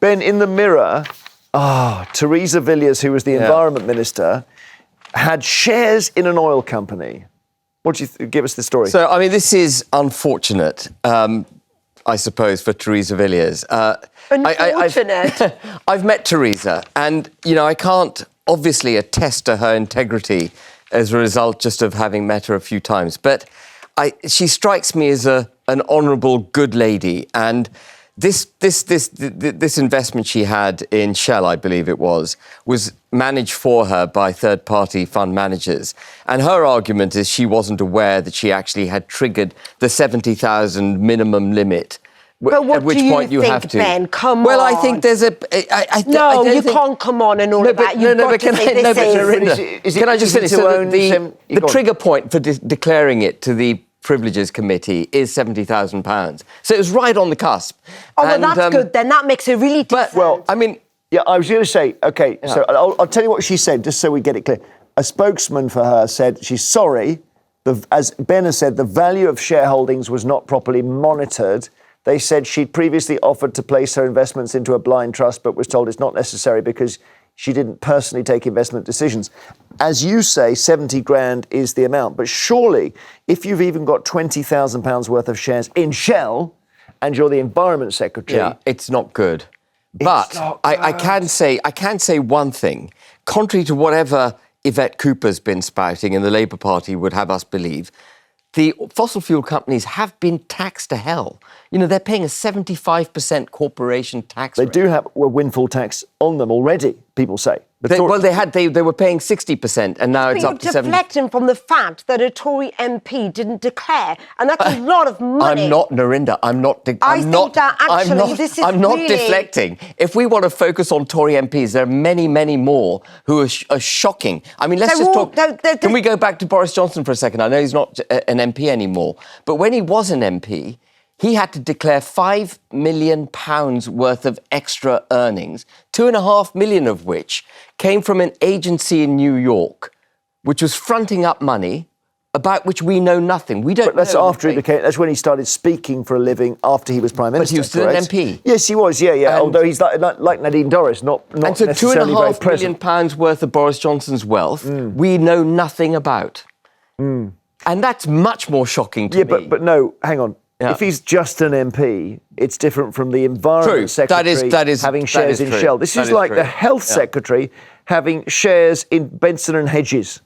Ben, in the Mirror, Theresa Villiers, who was the Environment Minister, had shares in an oil company. What do you give us the story? So, I mean, this is unfortunate, I suppose, for Theresa Villiers. Unfortunate. I've met Theresa, and, you know, I can't obviously attest to her integrity as a result just of having met her a few times. But she strikes me as an honourable, good lady. And this investment she had in Shell, I believe it was managed for her by third-party fund managers. And her argument is she wasn't aware that she actually had triggered the 70,000 minimum limit. But what at which do you point you think, have to. Ben? Come on. Well, I think there's a. No, you can't come on and all of that. You've got to say this is. Can I just finish? So the trigger point for declaring it to the Privileges Committee is £70,000. So it was right on the cusp. Oh, well, that's good then. That makes it really different. Well, I mean, yeah, I was going to say, OK, so I'll tell you what she said, just so we get it clear. A spokesman for her said she's sorry. As Ben has said, the value of shareholdings was not properly monitored. They said she'd previously offered to place her investments into a blind trust, but was told it's not necessary because she didn't personally take investment decisions. As you say, 70 grand is the amount. But surely, if you've even got £20,000 worth of shares in Shell and you're the Environment Secretary... Yeah, it's not good. But I can say one thing. Contrary to whatever Yvette Cooper's been spouting and the Labour Party would have us believe, the fossil fuel companies have been taxed to hell. You know, they're paying a 75% corporation tax rate. They do have a windfall tax on them already, people say. They were paying 60%, and now it's up to 70%. You're deflecting from the fact that a Tory MP didn't declare, and that's a lot of money. I'm not, Narinda. I'm not deflecting. If we want to focus on Tory MPs, there are many, many more who are shocking. I mean, let's just talk. Can we go back to Boris Johnson for a second? I know he's not an MP anymore, but when he was an MP, he had to declare £5 million worth of extra earnings, 2.5 million of which came from an agency in New York, which was fronting up money about which we know nothing. We don't. But that's after he became. That's when he started speaking for a living after he was Prime Minister. But he was still an MP. Yes, he was. Yeah. Although he's like Nadine Dorries, not and so necessarily very present. £2.5 million worth of Boris Johnson's wealth, we know nothing about, and that's much more shocking to me. Yeah, but no, hang on. Yeah. If he's just an MP, it's different from the Environment Secretary having shares in Shell. This is like the Health Secretary having shares in Benson and Hedges.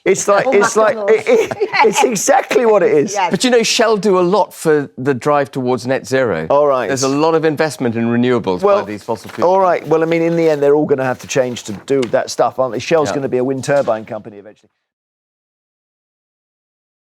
It's like it's exactly what it is. Yes. But you know, Shell do a lot for the drive towards net zero. All right. There's a lot of investment in renewables by these fossil fuels. All right. Well, I mean, in the end, they're all going to have to change to do that stuff, aren't they? Shell's going to be a wind turbine company eventually.